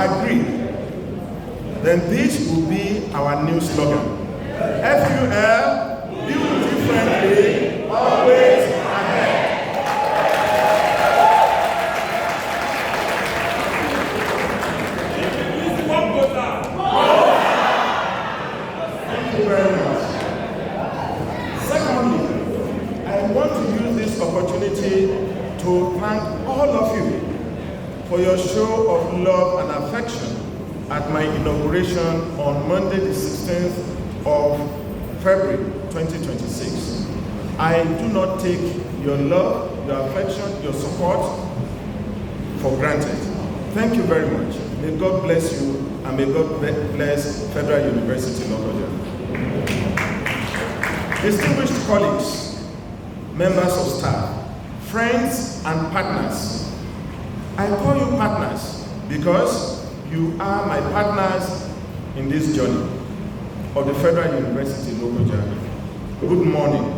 agree, then this will be our new slogan. FUL, build differently, always ahead. Thank you very much. Secondly, I want to use this opportunity to thank all of you for your show of love and affection at my inauguration on Monday the 16th of February 2026. I do not take your love, your affection, your support for granted. Thank you very much. May God bless you, and may God bless Federal University Lokoja. Distinguished colleagues, members of staff, friends and partners. I call you partners because you are my partners in this journey of the Federal University Lokoja. Good morning.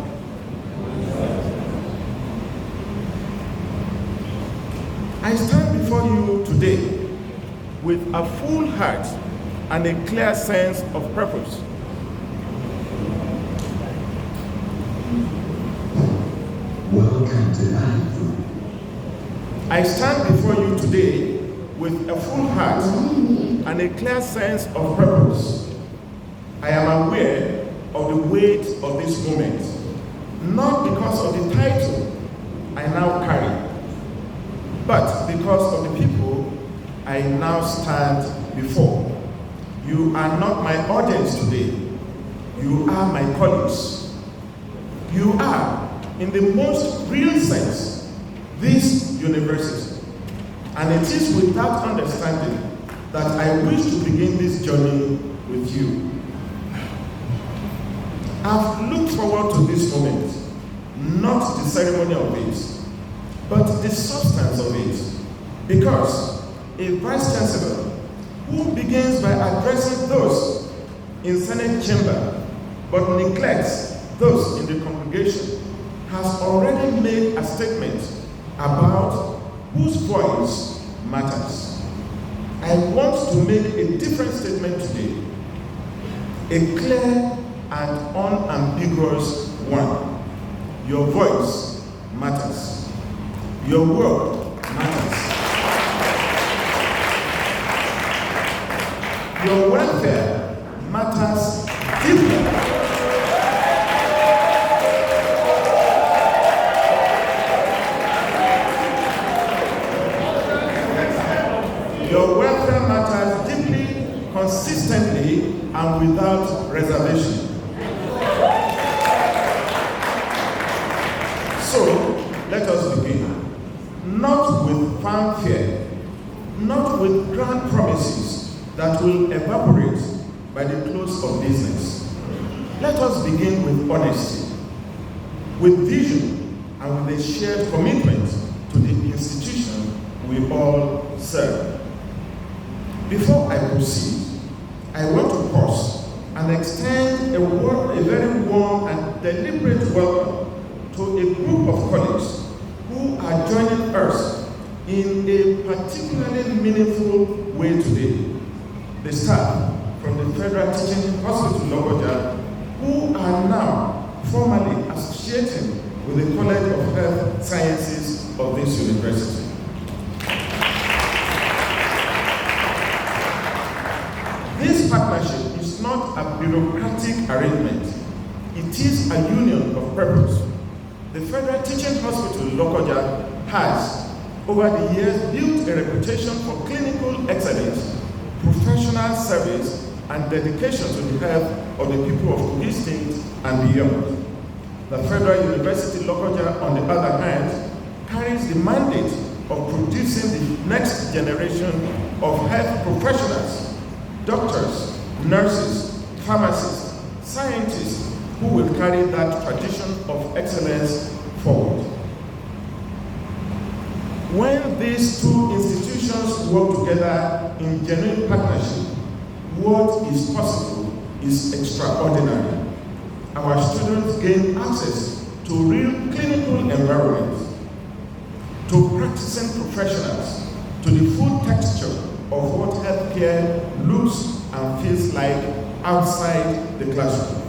I stand before you today with a full heart and a clear sense of purpose. Welcome to life. I stand before you today with a full heart and a clear sense of purpose. I am aware of the weight of this moment, not because of the title I now carry, but because of the people I now stand before. You are not my audience today. You are my colleagues. You are, in the most real sense, this university. And it is with that understanding that I wish to begin this journey with you. I've looked forward to this moment, not the ceremony of it, but the substance of it, because a Vice-Chancellor who begins by addressing those in Senate chamber but neglects those in the congregation has already made a statement about whose voice matters. I want to make a different statement today, a clear and unambiguous one. Your voice matters. Your word matters. Your welfare matters deeply. Your welfare matters deeply, consistently, and without reservation. So, let us begin. Not with fanfare, not with grand promises that will evaporate by the close of business. Let us begin with honesty, with vision, and with a shared commitment to the institution we all serve. Before I proceed, I want to pause and extend a very warm and deliberate welcome to a group of colleagues who are joining us in a particularly meaningful way today. The staff from the Federal Teaching Hospital Lokoja, who are now formally associating with the College of Health Sciences of this university. This partnership is not a bureaucratic arrangement. It is a union of purpose. The Federal Teaching Hospital Lokoja has, over the years, built a reputation for clinical excellence, professional service, and dedication to the health of the people of Kogi State and beyond. The Federal University Lokoja, on the other hand, carries the mandate of producing the next generation of health professionals, doctors, nurses, pharmacists, scientists, who will carry that tradition of excellence forward. When these two institutions work together in genuine partnership, what is possible is extraordinary. Our students gain access to real clinical environments, to practicing professionals, to the food texture of what healthcare looks and feels like outside the classroom.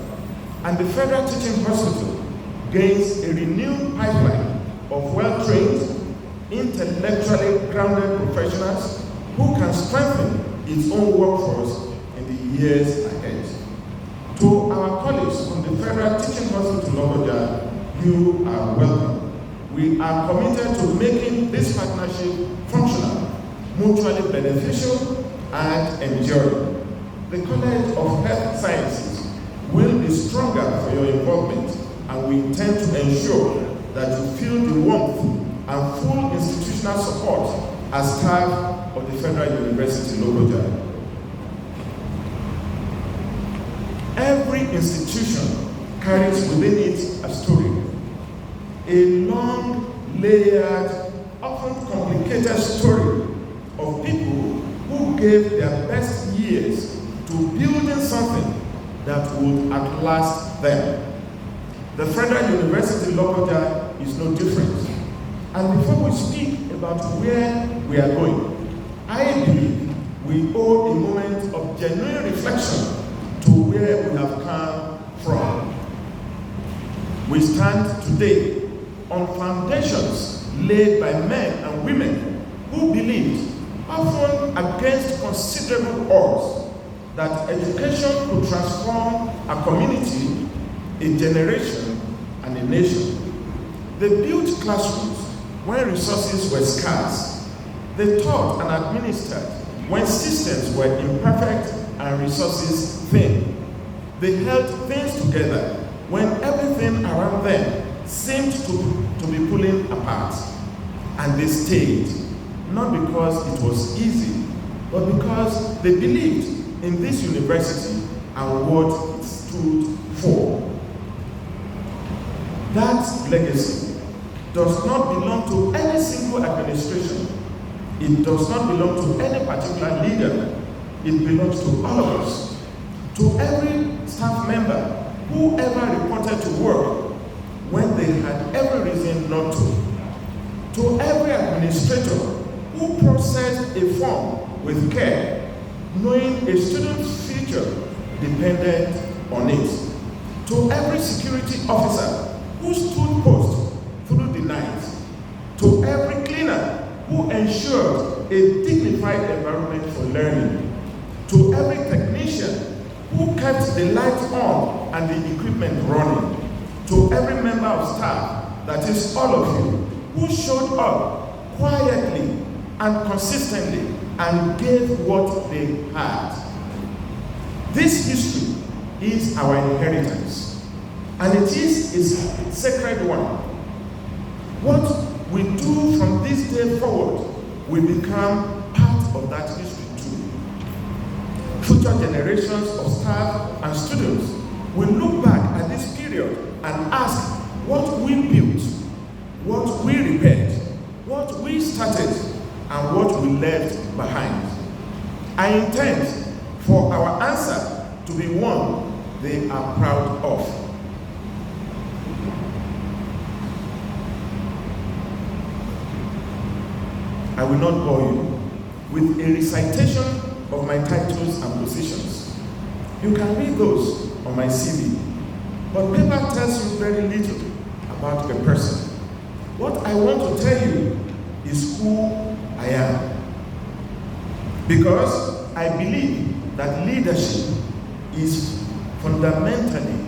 And the Federal Teaching Hospital gains a renewed pipeline of well-trained, intellectually grounded professionals who can strengthen its own workforce in the years ahead. To our colleagues from the Federal Teaching Hospital Lokoja, you are welcome. We are committed to making this partnership functional, mutually beneficial, and enduring. The College of Health Sciences will be stronger for your involvement, and we intend to ensure that you feel the warmth and full institutional support as staff of the Federal University Lokoja. Every institution carries within it a story, a long, layered, often complicated story of people who gave their best years to building something that would outlast them. The Federal University Lokoja is no different. And before we speak about where we are going, I believe we owe a moment of genuine reflection to where we have come from. We stand today on foundations laid by men and women who believed, often against considerable odds, that education could transform a community, a generation, and a nation. They built classrooms when resources were scarce. They taught and administered when systems were imperfect and resources thin. They held things together when everything around them seemed to be pulling apart. And they stayed, not because it was easy, but because they believed in this university and what it stood for. That legacy does not belong to any single administration. It does not belong to any particular leader. It belongs to all of us. To every staff member who ever reported to work when they had every reason not to. To every administrator who processed a form with care, knowing a student's future depended on it. To every security officer who stood post through the night. To every cleaner who ensured a dignified environment for learning. To every technician who kept the lights on and the equipment running. To every member of staff, that is all of you, who showed up quietly and consistently and gave what they had. This history is our inheritance, and it is a sacred one. What we do from this day forward will become part of that history too. Future generations of staff and students will look back at this period and ask what we built, what we repaired, what we started, and what we left behind. I intend for our answer to be one they are proud of. I will not bore you with a recitation of my titles and positions. You can read those on my CV, but paper tells you very little about a person. What I want to tell you is who I am. Because I believe that leadership is fundamentally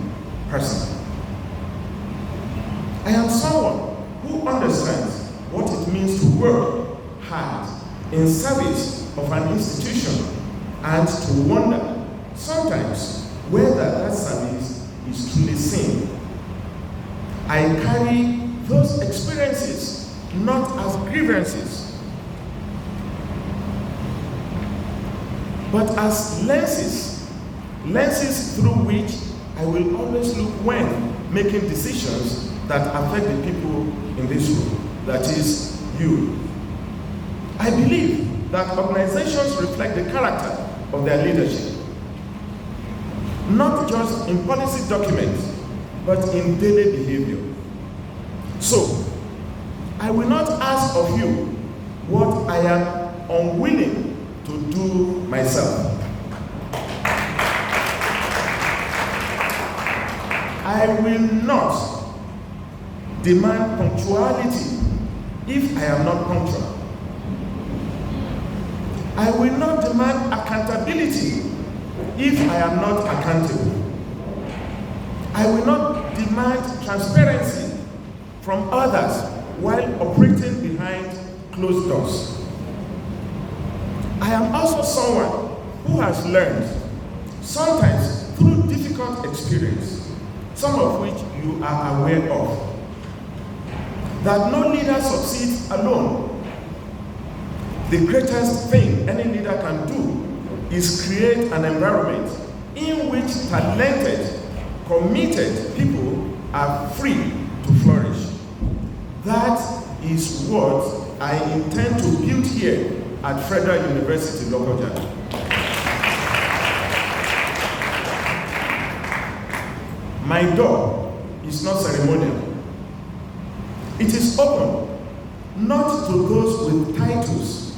personal. I am someone who understands what it means to work hard in service of an institution and to wonder sometimes whether that service is truly seen. I carry those experiences not as grievances, but as lenses through which I will always look when making decisions that affect the people in this room, that is, you. I believe that organizations reflect the character of their leadership, not just in policy documents, but in daily behavior. So, I will not ask of you what I am unwilling to do myself. I will not demand punctuality if I am not punctual. I will not demand accountability if I am not accountable. I will not demand transparency from others while operating behind closed doors. I am also someone who has learned, sometimes through difficult experience, some of which you are aware of, that no leader succeeds alone. The greatest thing any leader can do is create an environment in which talented, committed people are free to flourish. That is what I intend to build here at Federal University Lokoja. My door is not ceremonial. It is open, not to those with titles,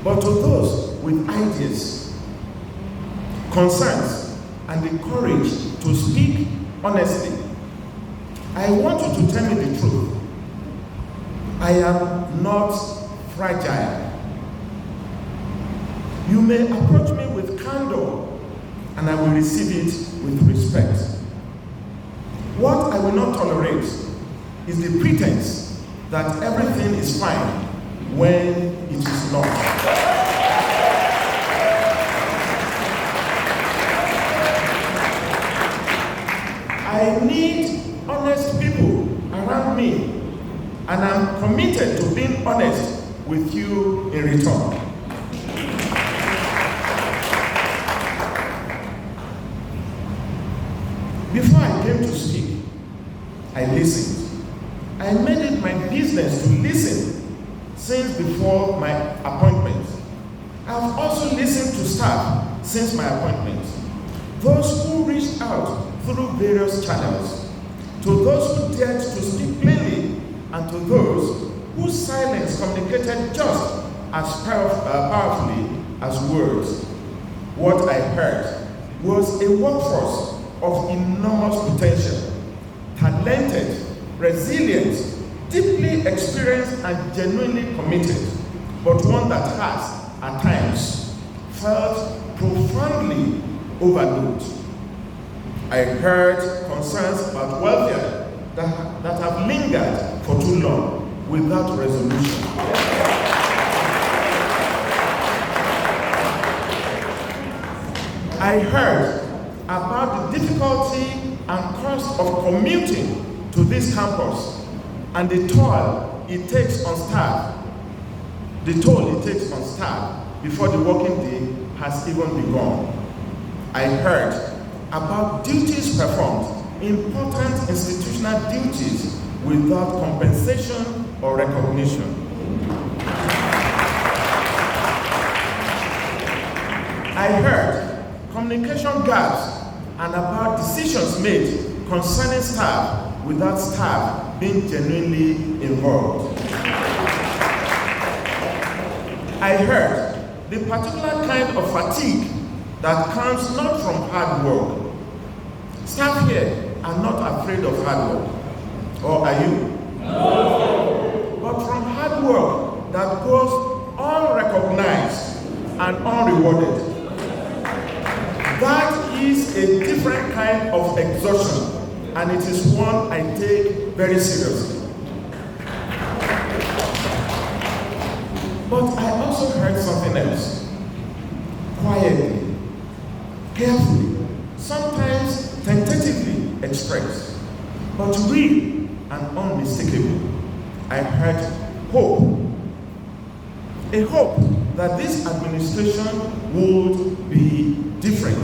but to those with ideas, concerns, and the courage to speak honestly. I want you to tell me the truth. I am not fragile. You may approach me with candor, and I will receive it with respect. What I will not tolerate is the pretense that everything is fine when it is not. I need honest people around me, and I'm committed to being honest with you in return. Before I came to speak, I listened. I made it my business to listen since before my appointment. I've also listened to staff since my appointment. Those who reached out through various channels, to those who dared to speak plainly, and to those whose silence communicated just as powerfully as words. What I heard was a workforce of enormous potential, talented, resilient, deeply experienced and genuinely committed, but one that has, at times, felt profoundly overlooked. I heard concerns about welfare that have lingered for too long without resolution. I heard about the difficulty and cost of commuting to this campus and the toll it takes on staff, before the working day has even begun. I heard about duties performed, important institutional duties without compensation or recognition. I heard communication gaps and about decisions made concerning staff without staff being genuinely involved. I heard the particular kind of fatigue that comes not from hard work. Staff here are not afraid of hard work. Or are you? No. But from hard work that goes unrecognized and unrewarded. That is a different kind of exhaustion, and it is one I take very seriously. But I also heard something else. Quietly, carefully, sometimes tentatively expressed, but real and unmistakable. I heard hope. A hope that this administration would be different.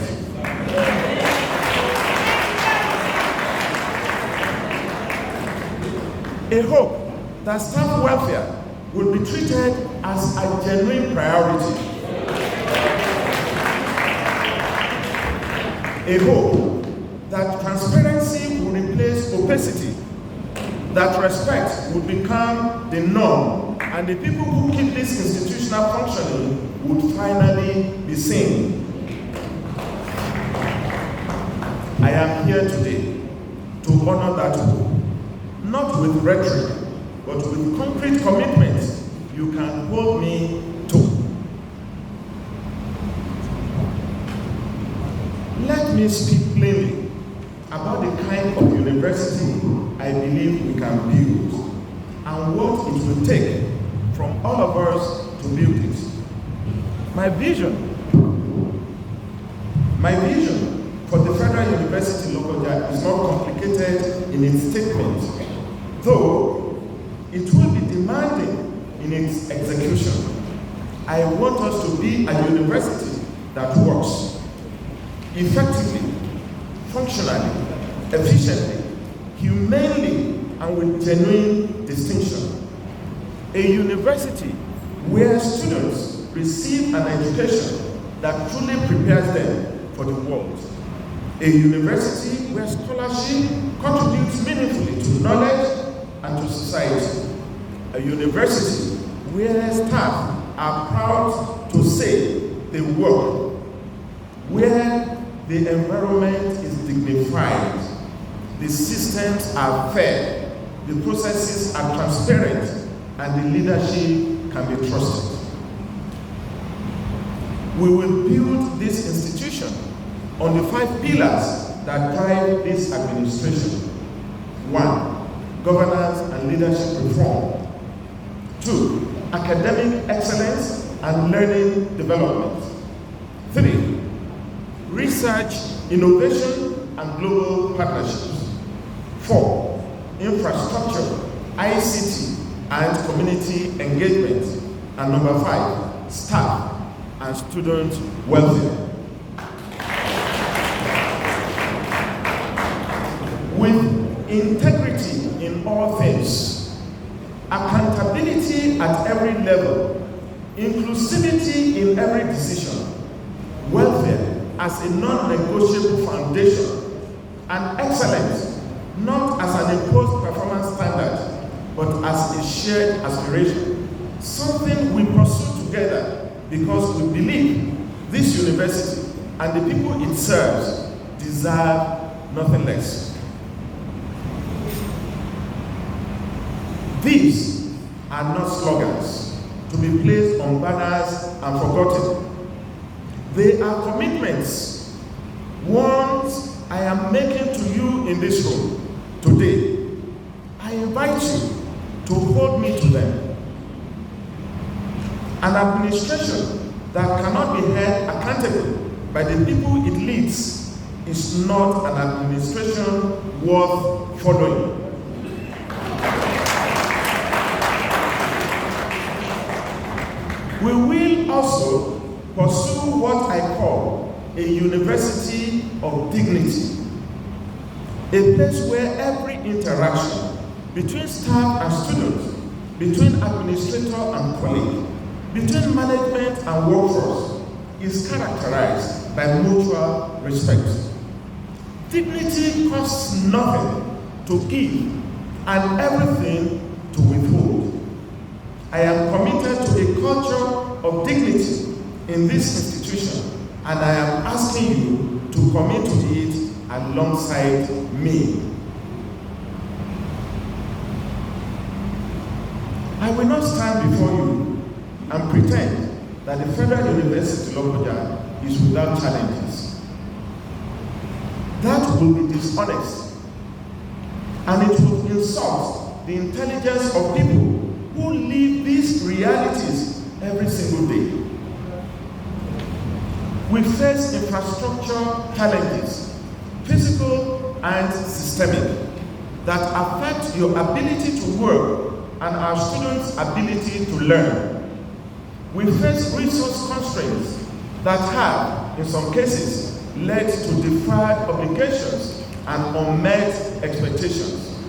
A hope that staff welfare will be treated as a genuine priority. A hope that transparency will replace opacity, that respect will become the norm, and the people who keep this institutional functioning would finally be seen. I am here today to honor that hope, not with rhetoric, but with concrete commitments you can hold me to. Let me speak plainly about the kind of university I believe we can build and what it will take from all of us to build it. My vision for the Federal University Lokoja is not complicated in its statement, though it will be demanding in its execution. I want us to be a university that works effectively, functionally, efficiently, humanely, and with genuine distinction. A university where students receive an education that truly prepares them for the world. A university where scholarship contributes meaningfully to knowledge and to society. A university where staff are proud to say they work, where the environment is dignified, the systems are fair, the processes are transparent, and the leadership can be trusted. We will build this institution on the 5 pillars that drive this administration. 1, governance and leadership reform. 2, academic excellence and learning development. 3, research, innovation, and global partnerships. 4, infrastructure, ICT, and community engagement. And number 5, staff and student welfare. With integrity in all things, accountability at every level, inclusivity in every decision, welfare as a non-negotiable foundation, and excellence not as an imposed performance standard, but as a shared aspiration, something we pursue together because we believe this university and the people it serves deserve nothing less. These are not slogans to be placed on banners and forgotten. They are commitments, ones I am making to you in this room today. I invite you to hold me to them. An administration that cannot be held accountable by the people it leads is not an administration worth following. We will also pursue what I call a university of dignity, a place where every interaction between staff and students, between administrator and colleague, between management and workforce is characterized by mutual respect. Dignity costs nothing to give and everything to withhold. I am committed to a culture of dignity in this institution, and I am asking you to commit to it alongside me. I will not stand before you and pretend that the Federal University Lokoja is without challenges. That will be dishonest, and it will insult the intelligence of people who live these realities every single day. We face infrastructure challenges, physical and systemic, that affect your ability to work and our students' ability to learn. We face resource constraints that have, in some cases, led to deferred obligations and unmet expectations.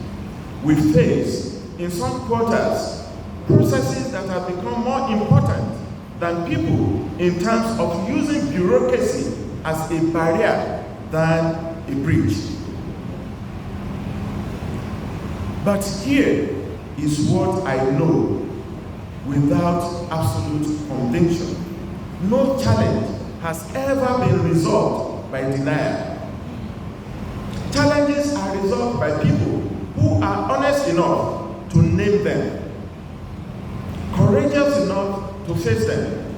We face, in some quarters, processes that have become more important than people in terms of using bureaucracy as a barrier than a bridge. But here is what I know without absolute conviction. No challenge has ever been resolved by denial. Challenges are resolved by people who are honest enough to name them, courageous enough to face them,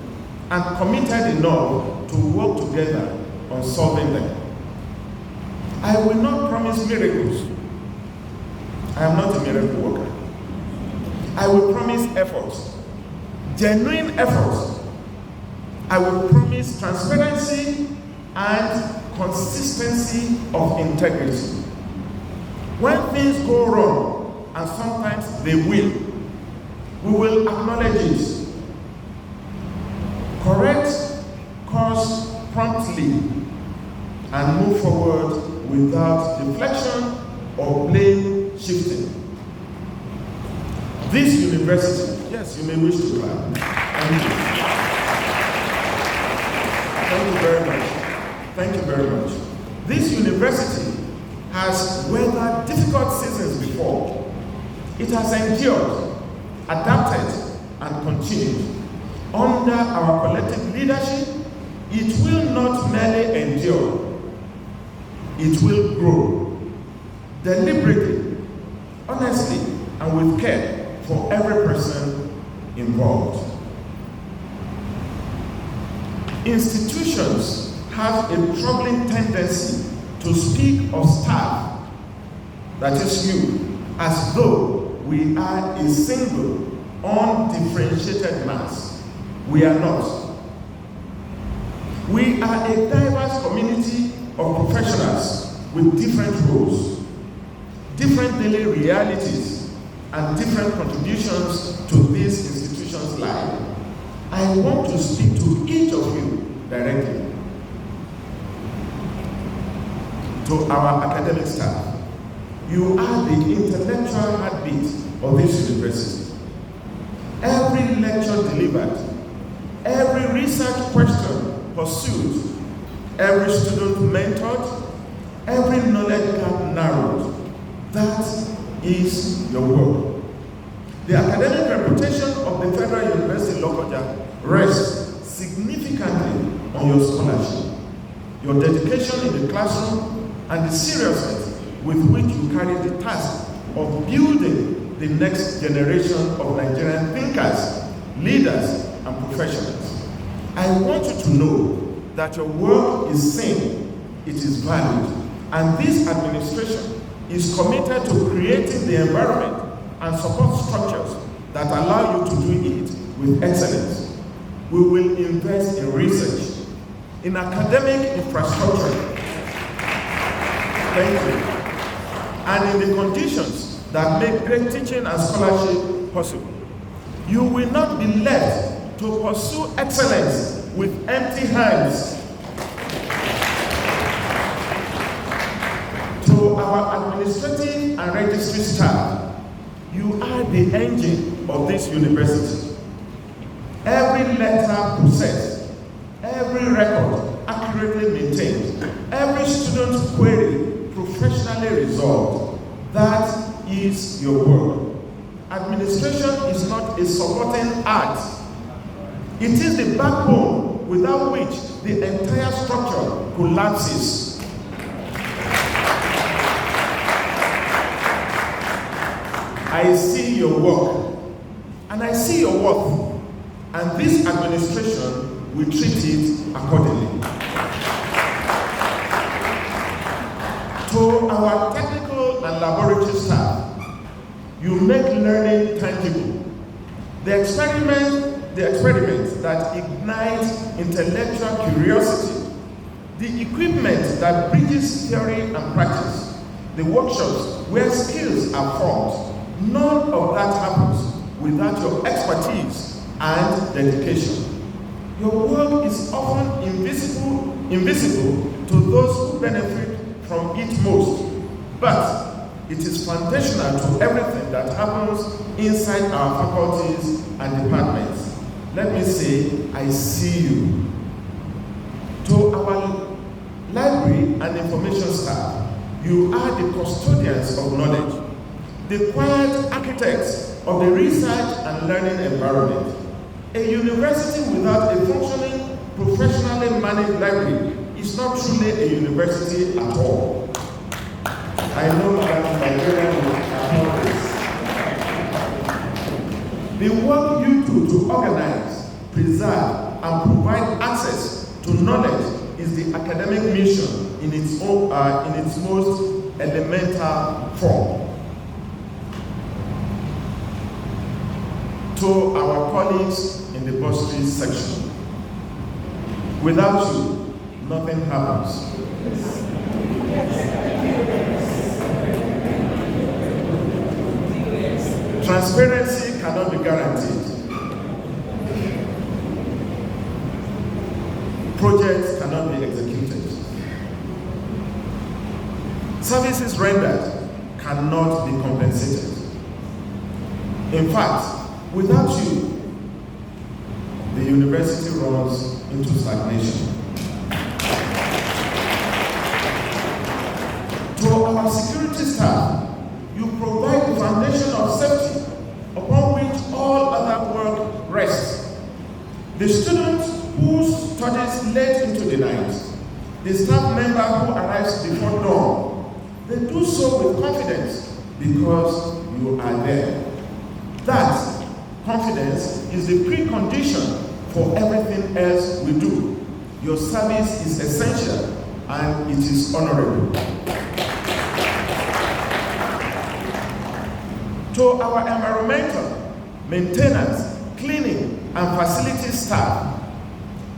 and committed enough to work together on solving them. I will not promise miracles. I am not a miracle worker. I will promise efforts, genuine efforts. I will promise transparency and consistency of integrity. When things go wrong, and sometimes they will, we will acknowledge it, correct course promptly, and move forward without deflection or blame shifting. This university, yes, you may wish to clap. Thank you. Thank you very much. Thank you very much. This university has weathered difficult seasons before. It has endured, adapted, and continued. Under our collective leadership, it will not merely endure, it will grow, deliberately, honestly, and with care for every person involved. Institutions have a troubling tendency to speak of staff, that is you, as though we are a single, undifferentiated mass. We are not. We are a diverse community of professionals with different roles, different daily realities, and different contributions to this institution's life. I want to speak to each of you directly. To our academic staff, you are the intellectual heartbeat of this university. Every lecture delivered, every research question pursued, every student mentored, every knowledge gap narrowed, that is your work. The academic reputation of the Federal University Lokoja rests significantly on your scholarship, your dedication in the classroom, and the seriousness with which you carry the task of building the next generation of Nigerian thinkers, leaders, and professionals. I want you to know that your work is seen, it is valued, and this administration is committed to creating the environment and support structures that allow you to do it with excellence. We will invest in research, in academic infrastructure, thank you, and in the conditions that make great teaching and scholarship possible. You will not be left to pursue excellence with empty hands. To our administrative and registry staff, you are the engine of this university. Every letter processed, every record accurately maintained, every student's query professionally resolved. That is your work. Administration is not a supporting art. It is the backbone without which the entire structure collapses. I see your work, and I see your worth, and this administration will treat it accordingly. To our technical and laboratory staff, you make learning tangible. The experiments that ignite intellectual curiosity, the equipment that bridges theory and practice, the workshops where skills are formed, none of that happens without your expertise and dedication. Your work is often invisible to those who benefit from it most, but it is foundational to everything that happens inside our faculties and departments. Let me say, I see you. To our library and information staff, you are the custodians of knowledge. the quiet architects of the research and learning environment. A university without a functioning, professionally managed library is not truly a university at all. I know that Nigeria will support this. The work you do to organize, preserve, and provide access to knowledge is the academic mission in its most elemental form. To our colleagues in the bursary section, without you, nothing happens. Transparency cannot be guaranteed. Projects cannot be executed. Services rendered cannot be compensated. In fact, without you, the university runs into stagnation. To our security staff, you provide the foundation of safety upon which all other work rests. The student who studies late into the night, the staff member who arrives before dawn, they do so with confidence because you are there. That confidence is the precondition for everything else we do. Your service is essential and it is honorable. To our environmental, maintenance, cleaning, and facility staff,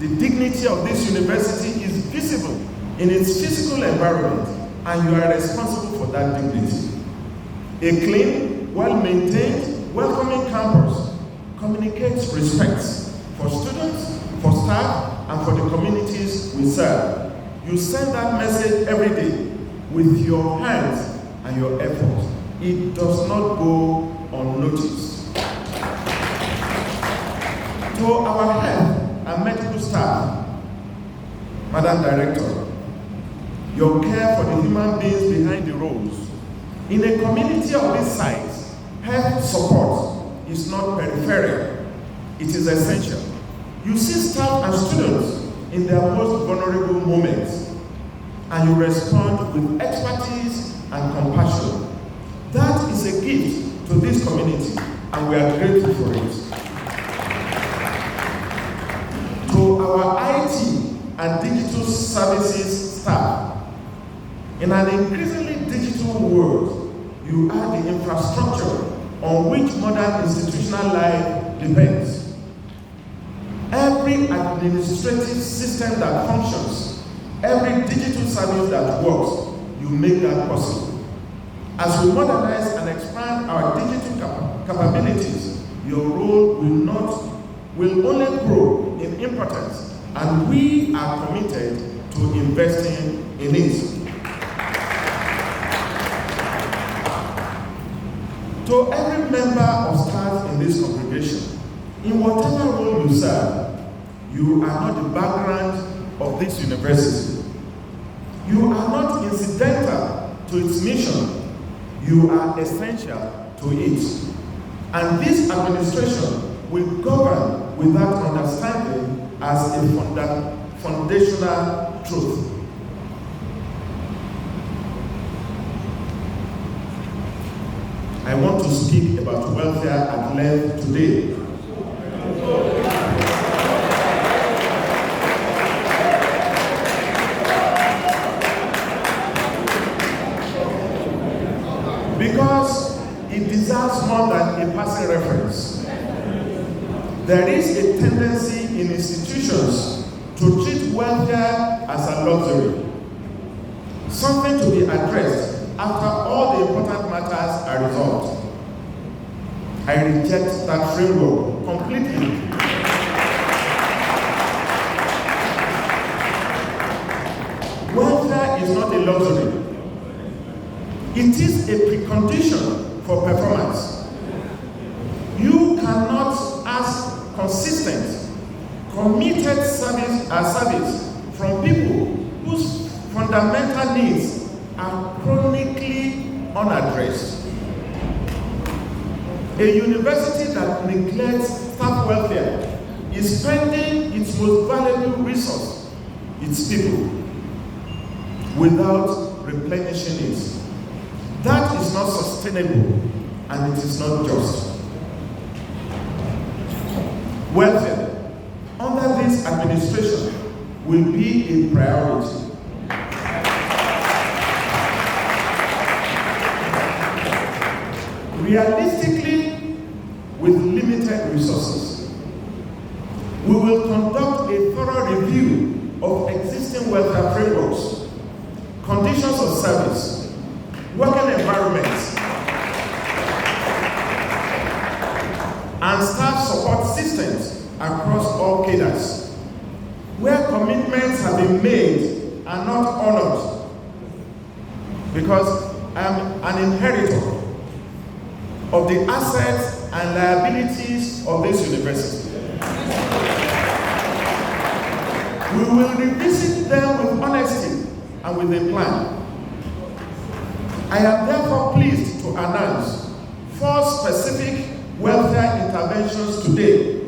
the dignity of this university is visible in its physical environment, and you are responsible for that dignity. A clean, well-maintained, welcoming campus communicates respect for students, for staff, and for the communities we serve. You send that message every day with your hands and your effort. It does not go unnoticed. To our health and medical staff, Madam Director, your care for the human beings behind the roles. In a community of this size, health support is not peripheral, it is essential. You see staff and students in their most vulnerable moments, and you respond with expertise and compassion. That is a gift to this community, and we are grateful for it. To our IT and digital services staff, in an increasingly digital world, you are the infrastructure on which modern institutional life depends. Every administrative system that functions, every digital service that works, you make that possible. As we modernize and expand our digital capabilities, your role will only grow in importance, and we are committed to investing in it. To every member of staff in this congregation, in whatever role you serve, you are not the background of this university. You are not incidental to its mission. You are essential to it. And this administration will govern with that understanding as a foundational truth. I want to speak about welfare at length today. Because it deserves more than a passing reference. There is a tendency in institutions to treat welfare as a luxury, something to be addressed after all the important matters are resolved. I reject that framework completely. Welfare is not a luxury. It is a precondition for performance. You cannot ask consistent, committed service from people whose fundamental needs are chronically unaddressed. A university that neglects staff welfare is spending its most valuable resource, its people, without replenishing it. That is not sustainable and it is not just. Welfare under this administration will be a priority. Realistically, with limited resources, we will conduct a thorough review of existing welfare frameworks, conditions of service, working environments, and staff support systems across all cadres. Where commitments have been made and not honored, because I am an inheritor of the assets and liabilities of this university. We will revisit them with honesty and with a plan. I am therefore pleased to announce 4 specific welfare interventions today.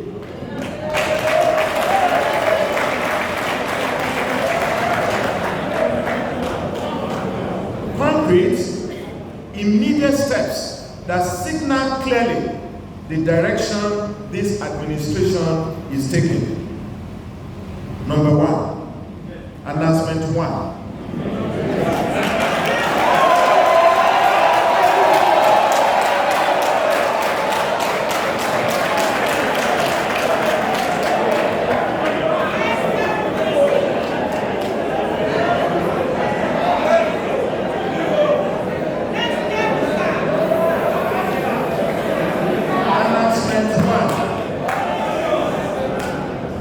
Concrete, immediate steps that signal clearly the direction this administration is taking. Number 1, announcement 1.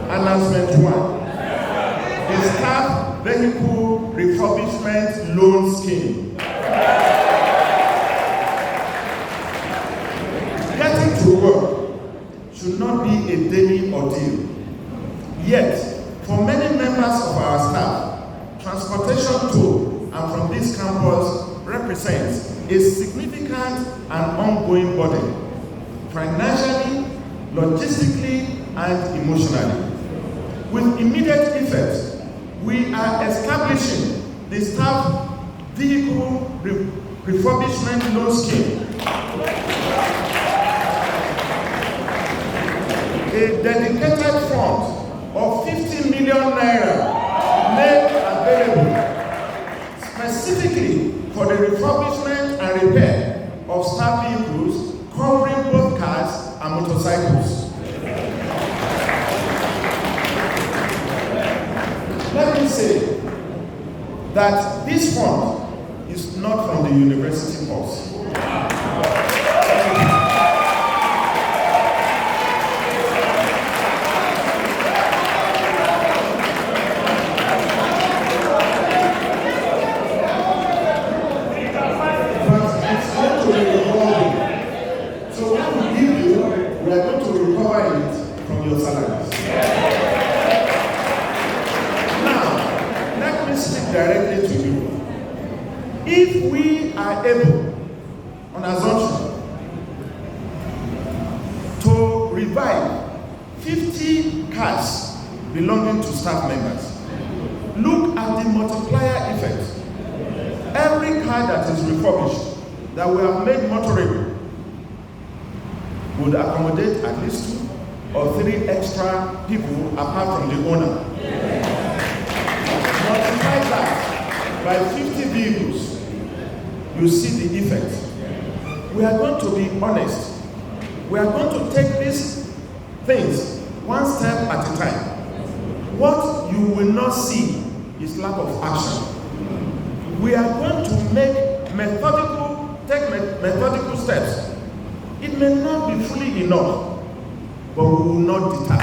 Announcement 1. The staff vehicle refurbishment loan scheme. Getting to work should not be a daily ordeal. Yet, for many members of our staff, transportation to and from this campus represents a significant and ongoing burden, financially, logistically, and emotionally. With immediate effect, we are establishing the staff vehicle refurbishment loan scheme, a dedicated fund of 50 million naira made available specifically for the refurbishment and repair of staff vehicles covering both cars and motorcycles. Let me say that this fund is not from the university purse. But it's going to be revolving. So when we give you, we are going to recover it from your salaries. Speak directly to you. If we are able, on assumption, to revive 50 cars belonging to staff members, look at the multiplier effect. Every car that is refurbished, that we have made motorable, would accommodate at least 2 or 3 extra people apart from the owner. Multiply that by 50 vehicles, you see the effect. We are going to be honest. We are going to take these things one step at a time. What you will not see is lack of action. We are going to take methodical steps. It may not be fully enough, but we will not deter.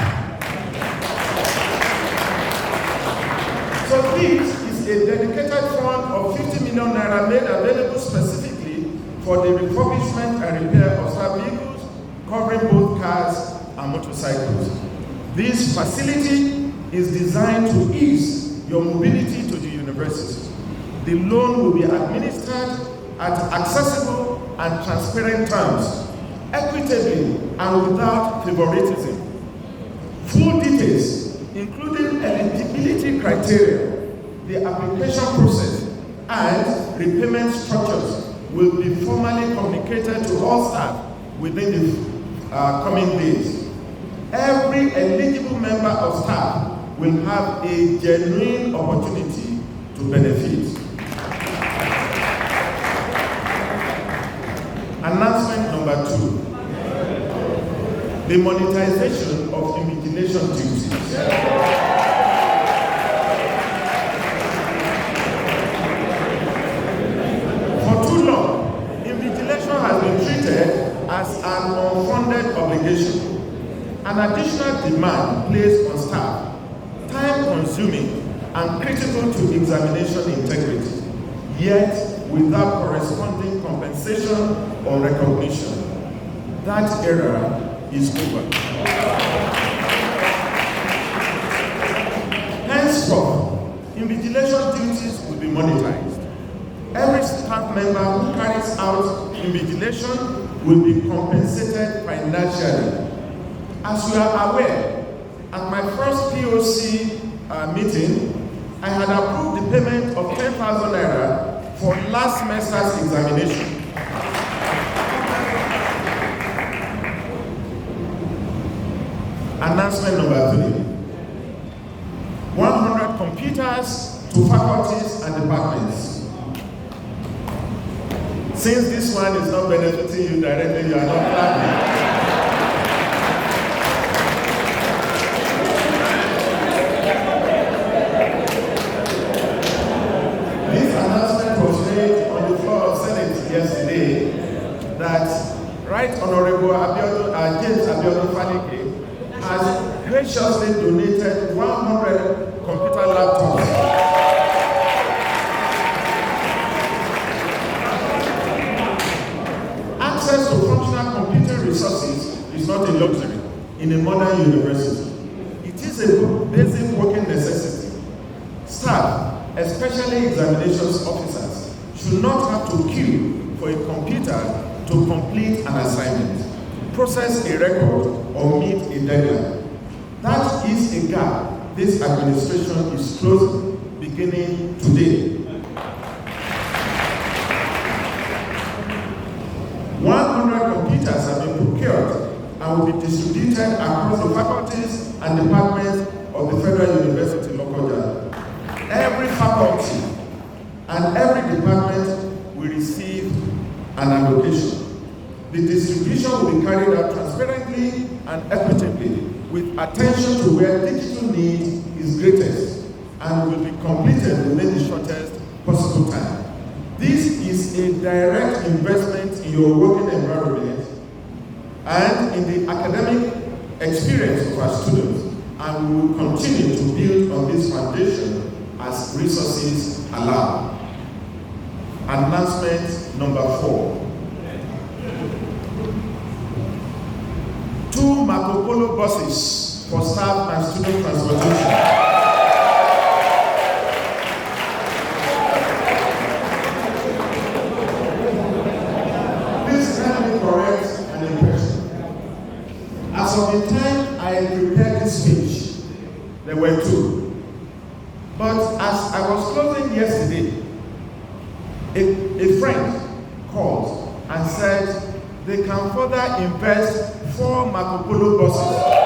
So this is a dedicated fund of 50 million naira made available specifically for the refurbishment and repair of staff vehicles, covering both cars and motorcycles. This facility is designed to ease your mobility to the university. The loan will be administered at accessible and transparent terms equitably and without favoritism. Full details, including eligibility criteria, the application process, and repayment structures will be formally communicated to all staff within the coming days. Every eligible member of staff will have a genuine opportunity to benefit. Announcement number 2. The monetization of invigilation duties. For too long, invigilation has been treated as an unfunded obligation. An additional demand placed on staff, time-consuming and critical to examination integrity, yet without corresponding compensation or recognition. That era is over. Henceforth, invigilation duties will be monetized. Every staff member who carries out invigilation will be compensated financially. As you are aware, at my first POC meeting, I had approved the payment of 10,000 naira for last semester's examination. Announcement number 3. 100 computers to faculties and departments. Since this one is not benefiting you directly, you are not planning. This announcement was made on the floor of Senate yesterday that Right Honorable James Abiodun Fanike has graciously donated 100 computer laptops. Access to functional computing resources is not a luxury in a modern university. It is a basic working necessity. Staff, especially examinations officers, should not have to queue for a computer to complete an assignment, process a record, or meet a deadline. That is a gap this administration is closing beginning today. 100 computers have been procured and will be distributed across the faculties and departments of the Federal University Lokoja. Every faculty and every department will receive an allocation. The distribution will be carried out transparently and equitably, with attention to where digital need is greatest, and will be completed within the shortest possible time. This is a direct investment in your working environment and in the academic experience of our students, and we will continue to build on this foundation as resources allow. Announcement number 4. 2 Marco Polo buses for staff and student transportation. Please let me correct an impression. As of the time I prepared this speech, there were 2. But as I was closing yesterday, a friend called and said they can further invest 4 Marco Polo buses.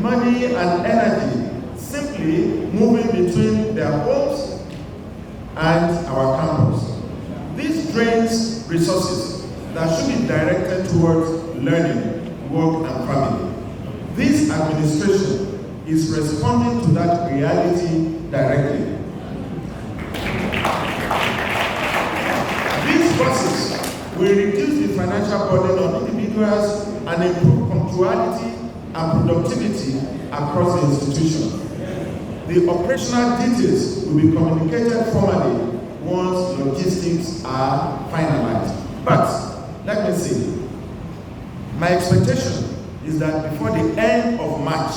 money and energy simply moving between their homes and our campus. This drains resources that should be directed towards learning, work, and family. This administration is responding to that reality directly. These buses will reduce the financial burden on individuals and improve punctuality and productivity across the institution. The operational details will be communicated formally once logistics are finalized. But, let me see, my expectation is that before the end of March,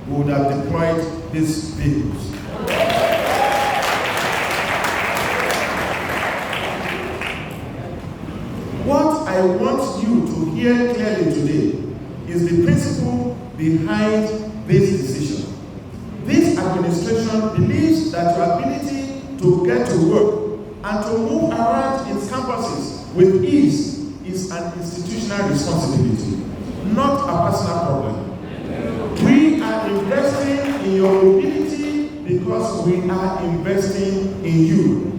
we would have deployed these vehicles. What I want you to hear clearly today is the principle behind this decision. This administration believes that your ability to get to work and to move around its campuses with ease is an institutional responsibility, not a personal problem. We are investing in your mobility because we are investing in you.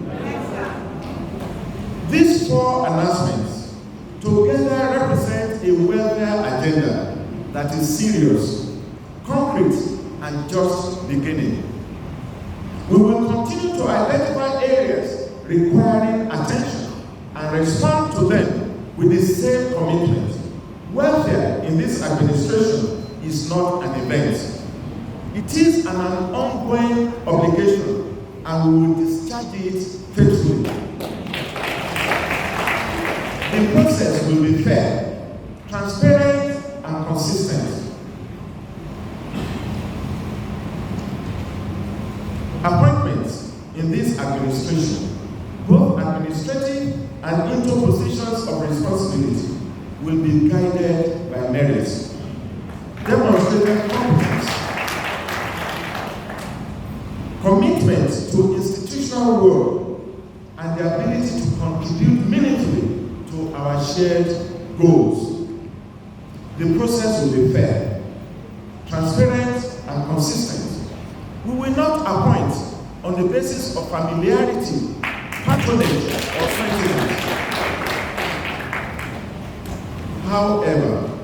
These 4 announcements together represent a welfare agenda that is serious, concrete, and just beginning. We will continue to identify areas requiring attention and respond to them with the same commitment. Welfare in this administration is not an event. It is an ongoing obligation, and we will discharge it faithfully. The process will be fair, transparent, and consistent. Appointments in this administration, both administrative and into positions of responsibility, will be guided by merit, demonstrated competence, commitment to institutional work, and the ability to contribute meaningfully to our shared goals. The process will be fair, transparent, and consistent. We will not appoint on the basis of familiarity, patronage, or sentiment. However,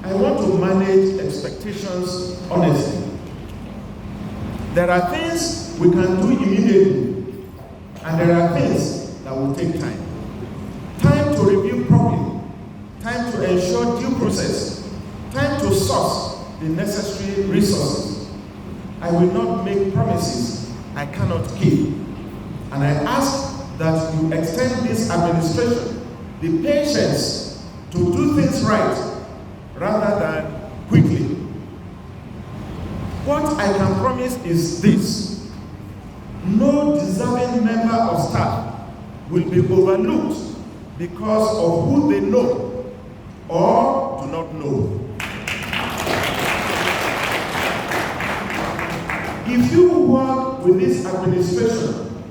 I want to manage expectations honestly. There are things we can do immediately, and there are things that will take time. Time to review properly, time to ensure due process, time to source the necessary resources. I will not make promises I cannot keep. And I ask that you extend this administration the patience to do things right rather than quickly. What I can promise is this: no deserving member of staff will be overlooked because of who they know or do not know. If you work with this administration,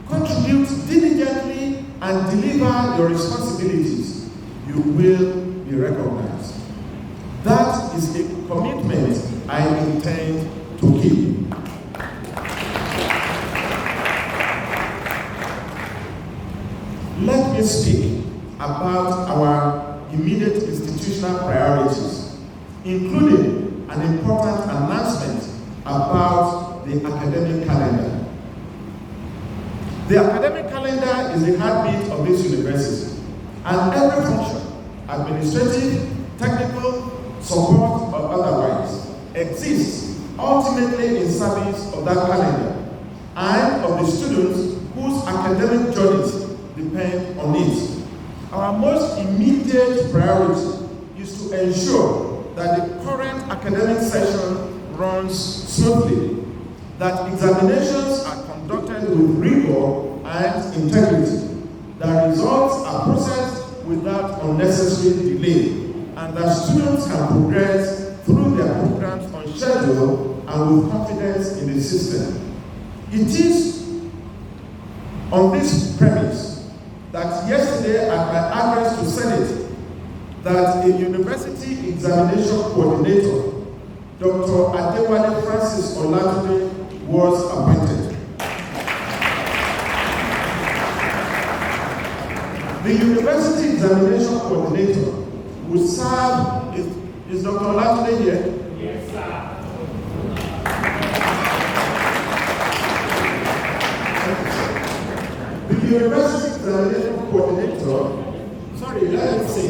contribute diligently and deliver your responsibilities, you will be recognized. That is a commitment I intend to keep. Let me speak about our immediate institutional priorities, including an important announcement about the academic calendar. The academic calendar is the heartbeat of this university, and every function, administrative, technical, support, or otherwise, exists ultimately in service of that calendar and of the students whose academic journeys depend on it. Our most immediate priority is to ensure that the current academic session runs smoothly, that examinations are conducted with rigor and integrity, that results are processed without unnecessary delay, and that students can progress through their programs on schedule and with confidence in the system. It is on this premise that yesterday at my address to Senate, that a university examination coordinator, Dr. Adewale Francis Olatunde was appointed. The University Examination Coordinator will serve, is Dr. Olatunde here? Yes, sir. The University Examination Coordinator, sorry, let me say,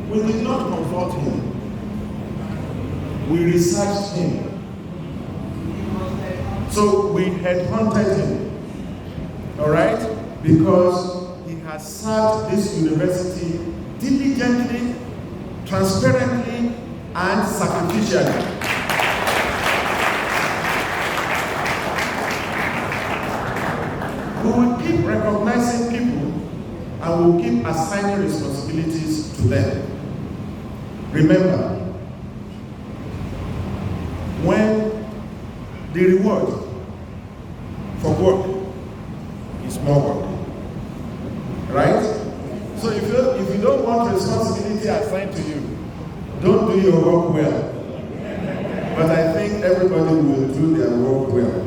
we did not consult him. We researched him. So we headhunted him. All right? Because he has served this university diligently, transparently, and sacrificially. We will keep recognizing people and we will keep assigning responsibilities to them. Remember, when the reward for work is more work, right? So if you don't want responsibility assigned to you, don't do your work well. But I think everybody will do their work well.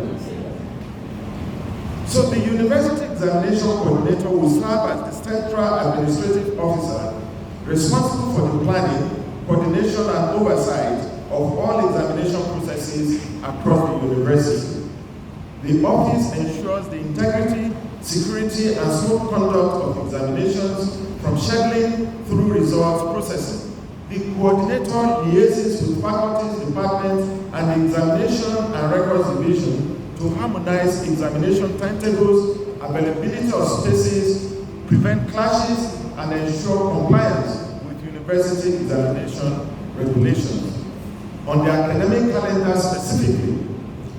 So the University Examination Coordinator will serve as the Central Administrative Officer responsible for the planning, coordination, and oversight of all examination processes across the university. The office ensures the integrity, security, and smooth conduct of examinations from scheduling through results processing. The coordinator liaises with faculties, departments, and the examination and records division to harmonize examination timetables, availability of spaces, prevent clashes, and ensure compliance with university examination regulations. On the academic calendar specifically,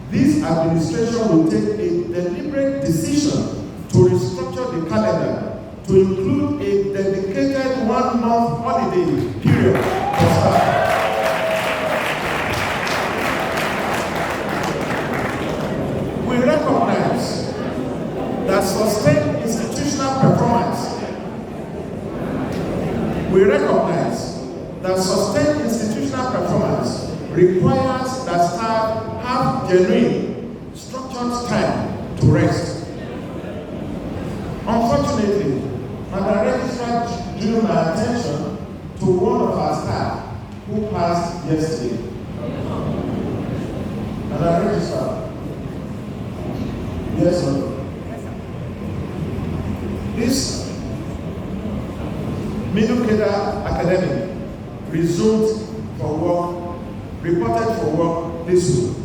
this administration will take a deliberate decision to restructure the calendar to include a dedicated 1-month holiday period for staff. We recognize that sustained institutional performance requires that staff have genuine, structured time to rest. Unfortunately, Madam Registrar drew my attention to one of our staff who passed yesterday. Madam Registrar, yes or no? This middle cadre academic resumed for work, reported for work this week.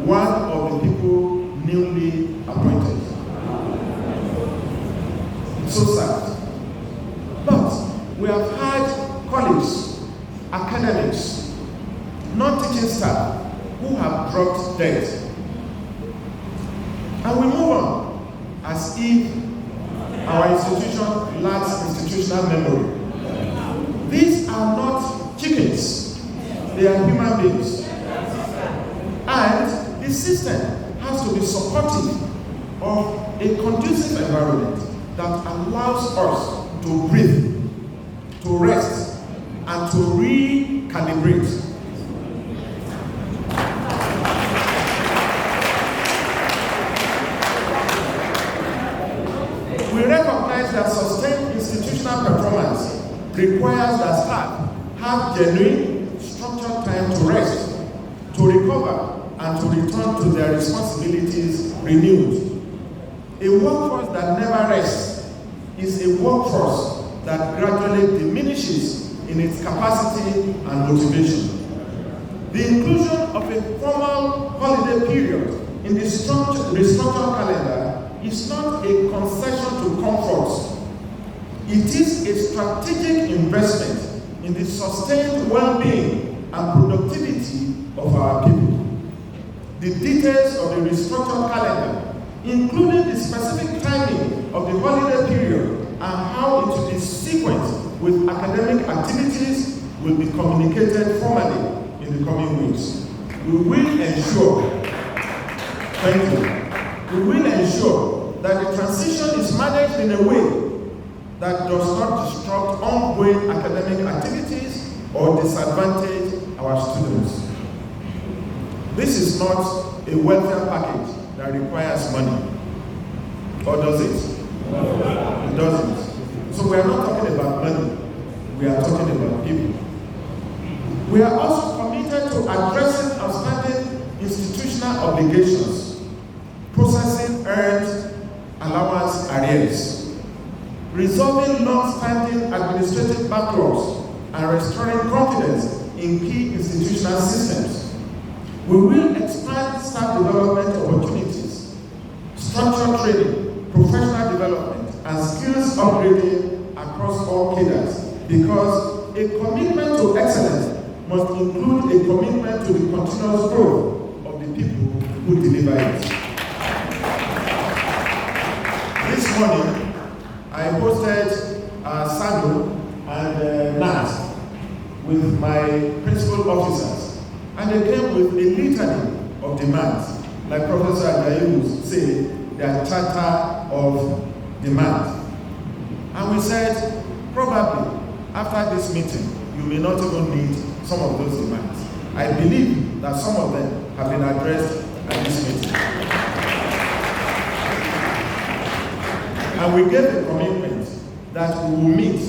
One of the people newly appointed. It's so sad. But we have had colleagues, academics, non-teaching staff who have dropped dead. And we move on as if our institution lacks institutional memory. These are not chickens, they are human beings. And the system has to be supportive of a conducive environment that allows us to breathe, to rest, and to recalibrate. We recognize that sustained institutional performance requires that staff have genuine, structured time to rest, to recover, and to return to their responsibilities renewed. A workforce that never rests is a workforce that gradually diminishes in its capacity and motivation. The inclusion of a formal holiday period in the restructured calendar is not a concession to comfort. It is a strategic investment in the sustained well-being and productivity of our people. The details of the restructured calendar, including the specific timing of the holiday period and how it will be sequenced with academic activities, will be communicated formally in the coming weeks. We will ensure, thank you, we will ensure that the transition is managed in a way that does not disrupt ongoing academic activities or disadvantage our students. This is not a welfare package that requires money. Or does it? It doesn't. So we are not talking about money. We are talking about people. We are also committed to addressing outstanding institutional obligations, processing earned allowance arrears, resolving long-standing administrative backlogs, and restoring confidence in key institutional systems. We will expand staff development opportunities, structured training, professional development, and skills upgrading across all cadres, because a commitment to excellence must include a commitment to the continuous growth of the people who deliver it. This morning, I hosted Sado and Nat with my principal officers, and they came with a litany of demands, like Professor Ajayi would say, their charter of demand. And we said, probably after this meeting, you may not even need some of those demands. I believe that some of them have been addressed at this meeting. And we gave a commitment that we will meet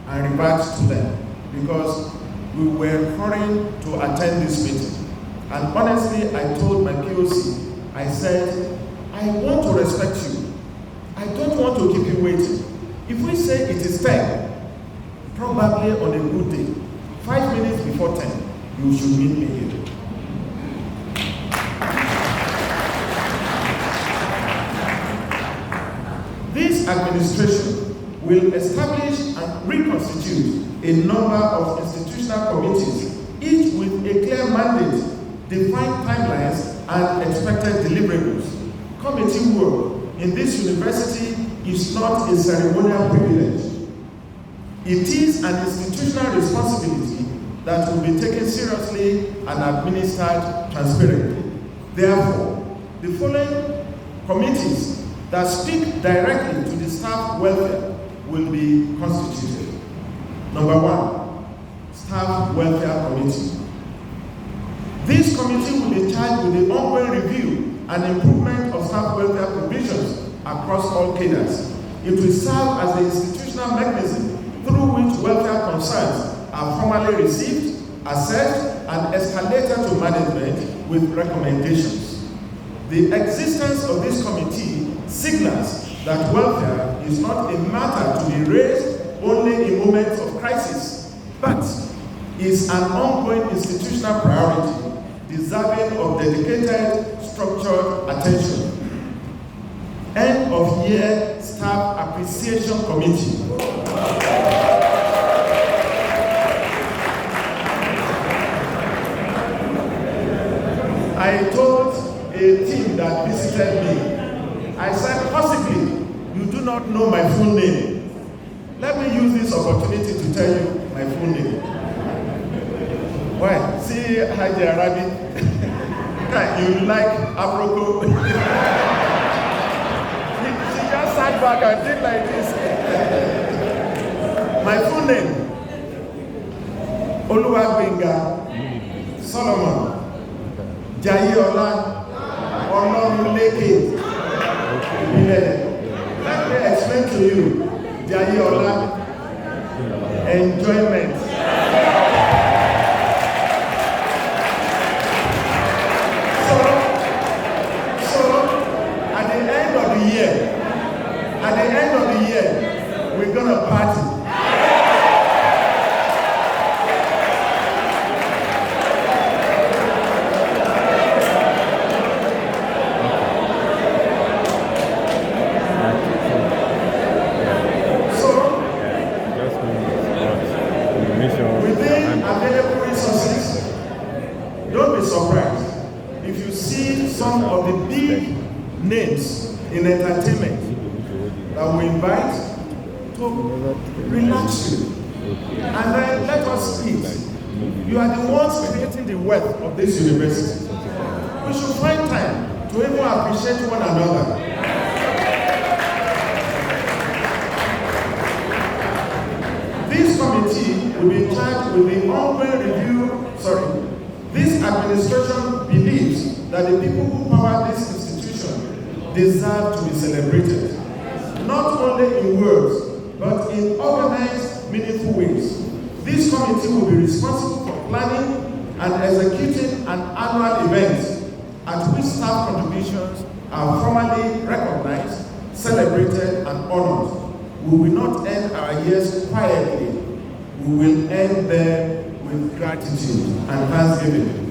and revert to them, because we were hurrying to attend this meeting. And honestly, I told my POC, I said, I want to respect you. I don't want to keep you waiting. If we say it is 10, probably on a good day, 5 minutes before 10, you should meet me here. This administration will establish and reconstitute a number of institutional committees, each with a clear mandate, defined timelines, and expected deliverables. Committee work in this university is not a ceremonial privilege. It is an institutional responsibility that will be taken seriously and administered transparently. Therefore, the following committees that speak directly to the staff welfare will be constituted. Number 1, Staff Welfare Committee. This committee will be charged with the ongoing review and improvement of staff welfare provisions across all cadres. It will serve as the institutional mechanism through which welfare concerns are formally received, assessed, and escalated to management with recommendations. The existence of this committee signals that welfare is not a matter to be raised only in moments of crisis, but is an ongoing institutional priority deserving of dedicated, structured attention. End of year Staff Appreciation Committee. I told a team that visited me, I said, possibly, you do not know my full name. Let me use this opportunity to tell you my full name. Why? See Haji Arabi? You like Aproko? She just sat back and did like this. My full name, Gbenga Solomon Ibileye. Let me explain to you, enjoyment. So at the end of the year, we're gonna party. Within available resources, don't be surprised if you see some of the big names in entertainment that we invite to relax you. And then let us speak. You are the ones creating the wealth of this university. We should find time to even appreciate one another. This committee will be charged with the ongoing review, This administration believes that the people who power this institution deserve to be celebrated, not only in words, but in organized, meaningful ways. This committee will be responsible for planning and executing an annual event at which staff contributions are formally recognized, celebrated, and honored. We will not end our years quietly. We will end them with gratitude and thanksgiving.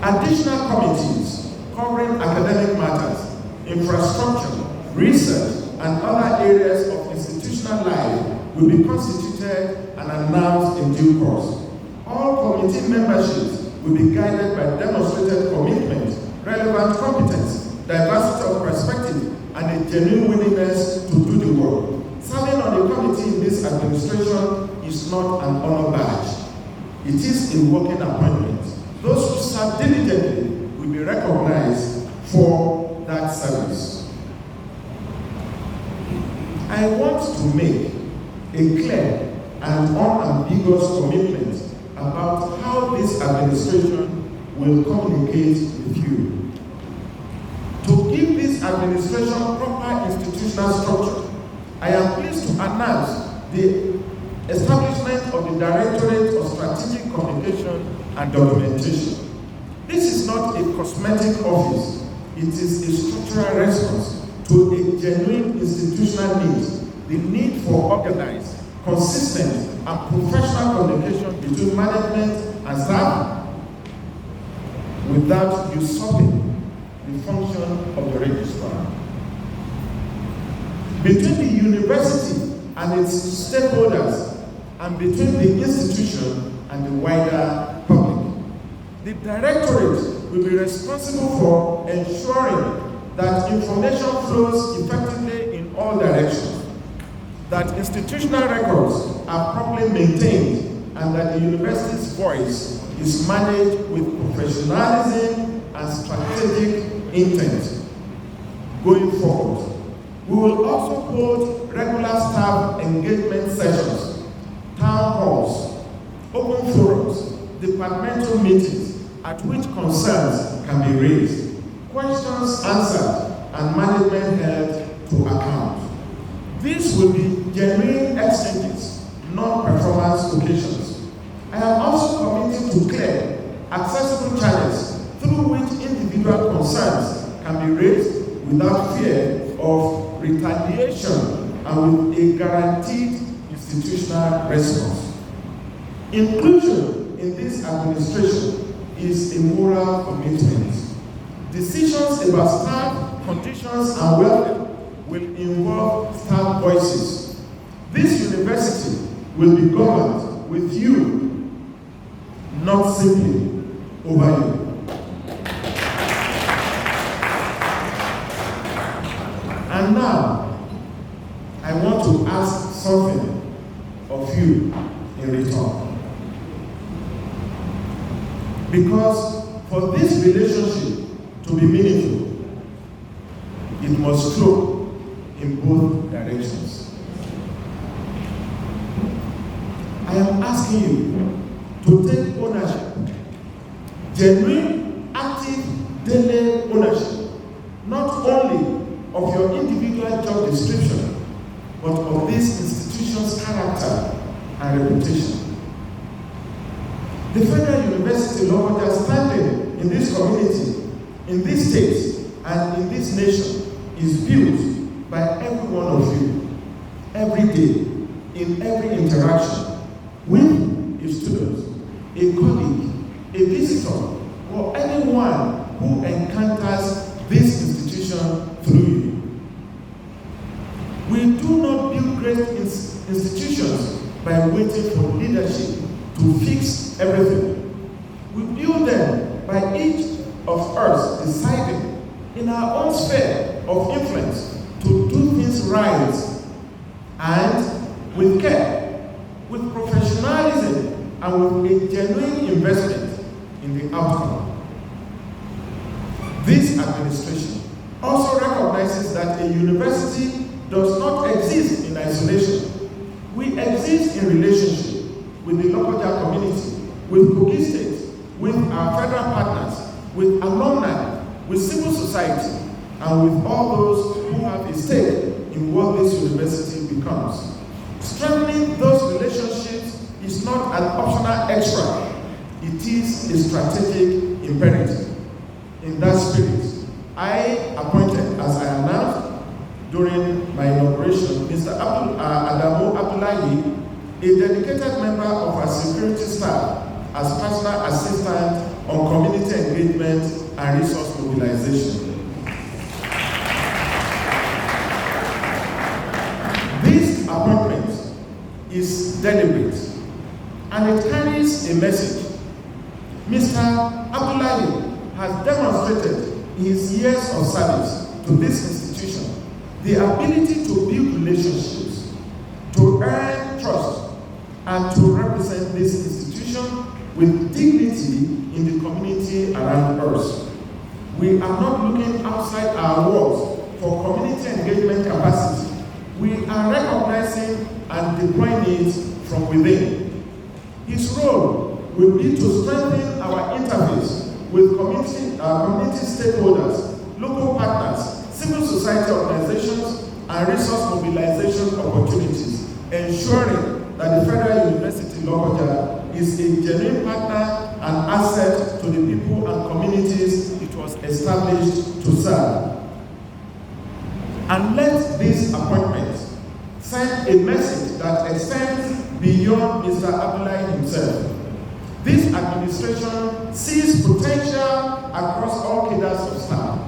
Additional committees covering academic matters, infrastructure, research, and other areas of institutional life will be constituted and announced in due course. All committee memberships will be guided by demonstrated commitment, relevant competence, diversity of perspective, and a genuine willingness to do the work. Serving on a committee in this administration is not an honor badge. It is a working appointment. Those who serve diligently will be recognized for that service. I want to make a clear and unambiguous commitment about how this administration will communicate with you. To give this administration proper institutional structure, I am pleased to announce the establishment of the Directorate of Strategic Communication and Documentation. This is not a cosmetic office. It is a structural response to a genuine institutional need, the need for organized, consistent, and professional communication between management and staff without usurping the function of the registrar. Between the university and its stakeholders, and between the institution and the wider public, the Directorate will be responsible for ensuring that information flows effectively in all directions, that institutional records are properly maintained, and that the university's voice is managed with professionalism and strategic intent. Going forward, we will also hold regular staff engagement sessions, town halls, open forums, departmental meetings at which concerns can be raised, questions answered, and management held to account. These will be genuine exchanges, not performance occasions. I am also committed to clear, accessible channels through which individual concerns can be raised without fear of retaliation and with a guaranteed institutional response. Inclusion in this administration is a moral commitment. Decisions about staff, conditions, and welfare will involve staff voices. This university will be governed with you, not simply over you. And now, I want to ask something of you in return. Because for this relationship to be meaningful, it must flow in both directions. I am asking you to take ownership, genuine, active, daily ownership, not only of your individual job description, but of this institution's character and reputation. The Federal University Lokoja standing in this community, in this state, and in this nation is built by every one of you, every day, in every interaction, with a student, a colleague, a visitor, or anyone who encounters this institution through you. We do not build great institutions by waiting for leadership to fix everything. We build them by each of us deciding in our own sphere of influence to do things right and with care, with professionalism, and with a genuine investment in the outcome. This administration also recognizes that a university does not exist in isolation. We exist in relationship. with Restates, with our federal partners, with alumni, with civil society, and with all those who have a stake in what this university becomes. Strengthening those relationships is not an optional extra. It is a strategic imperative. In that spirit, I appointed, as I announced during my inauguration, Mr. Adamu Ibileye, a dedicated member of our security staff, as personal assistant on community engagement and resource mobilization. This appointment is deliberate and it carries a message. Mr. Ibileye has demonstrated in his years of service to this institution the ability to build relationships, to earn trust, and to represent this institution with dignity in the community around us. We are not looking outside our walls for community engagement capacity. We are recognizing and deploying it from within. His role will be to strengthen our interface with community stakeholders, local partners, civil society organizations, and resource mobilization opportunities, ensuring that the Federal University Lokoja is a genuine partner and asset to the people and communities it was established to serve. And let this appointment send a message that extends beyond Mr. Ibileye himself. This administration sees potential across all cadres of staff.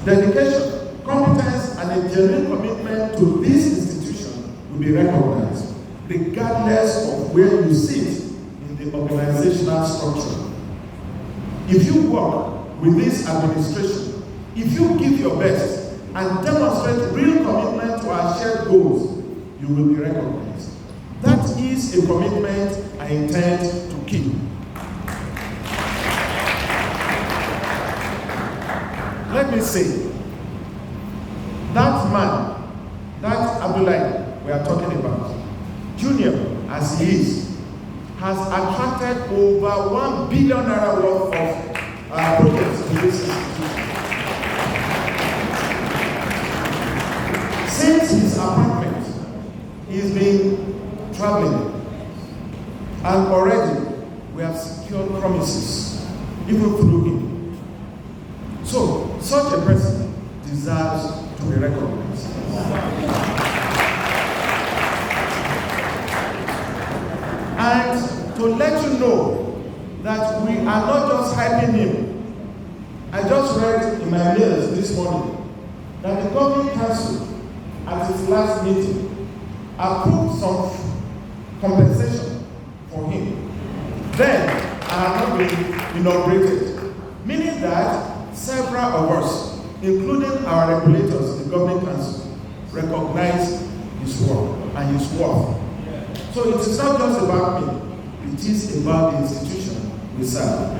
Dedication, competence, and a genuine commitment to this institution will be recognized, regardless of where you sit in the organizational structure. If you work with this administration, if you give your best and demonstrate real commitment to our shared goals, you will be recognized. That is a commitment I intend to keep. Let me say, that man, that Ibileye we are talking about, junior as he is, has attracted over $1 billion worth of projects to this institution. Since his appointment, he's been traveling, and already we have secured promises, even through him. So, such a person deserves to be recognized. And to let you know that we are not just hyping him. I just read in my mails this morning that the Governing Council at its last meeting approved some compensation for him. Then I have not been inaugurated, meaning that several of us, including our regulators, the Governing Council, recognize his work and his worth. So it is not just about me, it is about the institution we serve.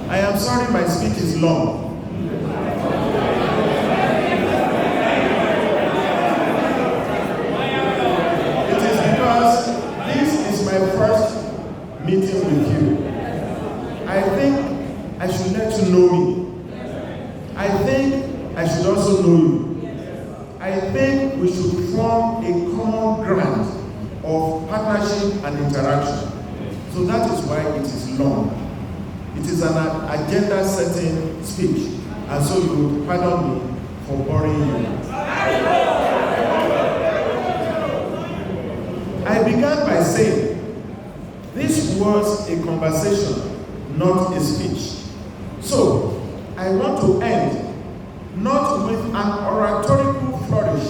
I am sorry my speech is long. It is because this is my first meeting with you. I think I should let you know me. I think I should also know you. I think we should form a common ground of partnership and interaction. So that is why it is long. It is an agenda-setting speech, and so you would pardon me for boring you. I began by saying, this was a conversation, not a speech. So, I want to end not with an oratorical flourish,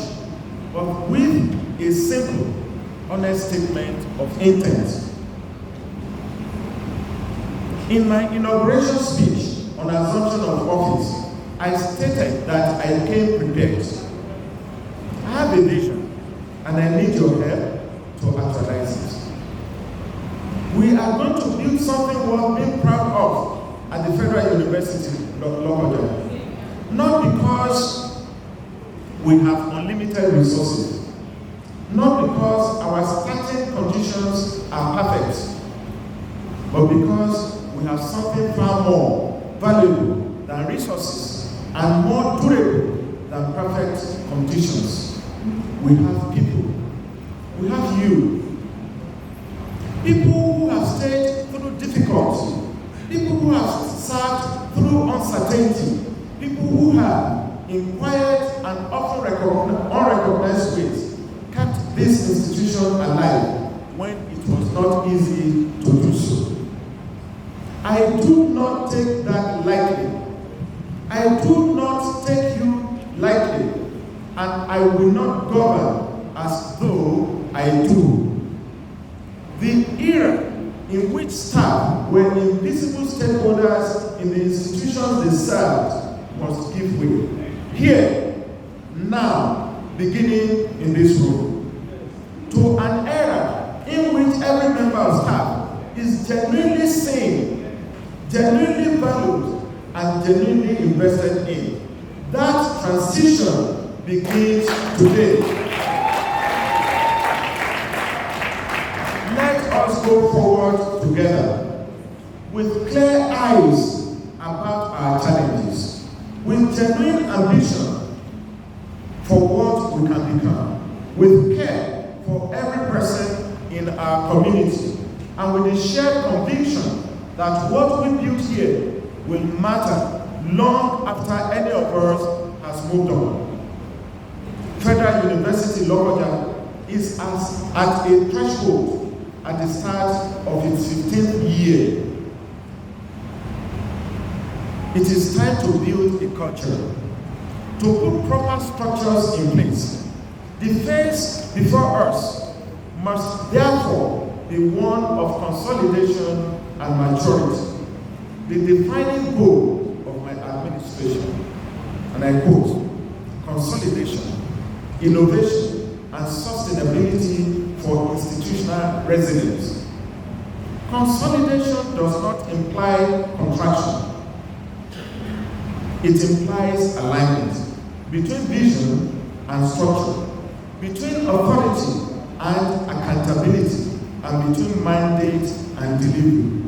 but with a simple, honest statement of intent. In my inauguration speech on assumption of office, I stated that I came prepared. I have a vision, and I need your help to actualize it. We are going to build something worth being proud of at the Federal University Lokoja. Not because we have unlimited resources, not because our starting conditions are perfect, but because we have something far more valuable than resources and more durable than perfect conditions. We have people. We have you. People who have stayed through difficulty. People who have sat through uncertainty. People who have, in quiet and often unrecognized ways, kept this institution alive when it was not easy to do so. I do not take that lightly. I do not take you lightly, and I will not govern as though I do. The era in which staff were invisible stakeholders in the institutions they served must give way. Here, now, beginning in this room, to an era in which every member of staff is genuinely seen, genuinely valued, and genuinely invested in. That transition begins today. Let us go forward together with clear eyes about our challenges, with genuine ambition for what we can become, with care for every person in our community, and with the shared conviction that what we build here will matter long after any of us has moved on. Federal University Lokoja is at a threshold at the start of its 15th year. It is time to build a culture, to put proper structures in place. The phase before us must therefore be one of consolidation and maturity. The defining goal of my administration, and I quote, consolidation, innovation, and sustainability for institutional resilience. Consolidation does not imply contraction. It implies alignment between vision and structure, between authority and accountability, and between mandate and delivery.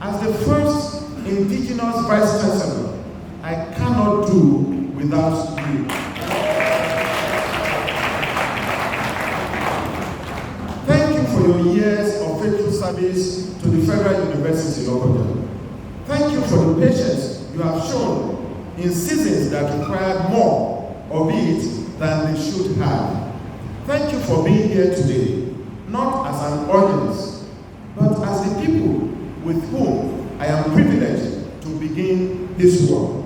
As the first indigenous Vice-Chancellor, I cannot do without you. Thank you for your years of faithful service to the Federal University Lokoja. Thank you for the patience you have shown in seasons that required more of it than they should have. Thank you for being here today, not as an audience, but as the people with whom I am privileged to begin this work.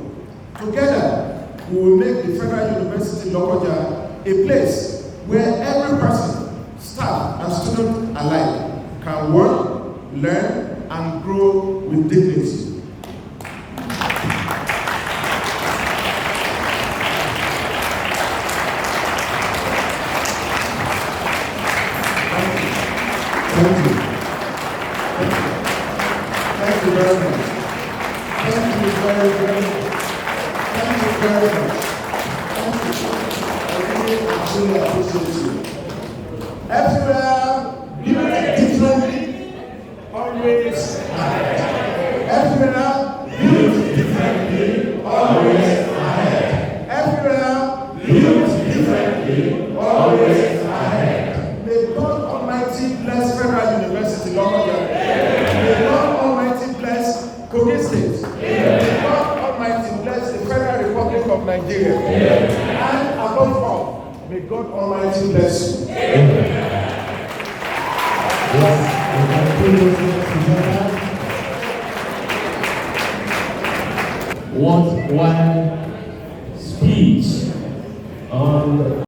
Together, we will make the Federal University Lokoja a place where every person, staff and student alike, can work, learn, and grow with dignity. Thank you. Thank you very much. Thank you very, very much. Thank you very much. Thank you. I really absolutely appreciate you. Everywhere, build differently, always ahead. Everywhere, build differently, always ahead. Everywhere, build differently, always ahead. May God Almighty bless Federal University Lokoja. May God Almighty bless Restates. May God Almighty bless the Federal Republic of Nigeria. And above all, may God Almighty bless you. What one speech on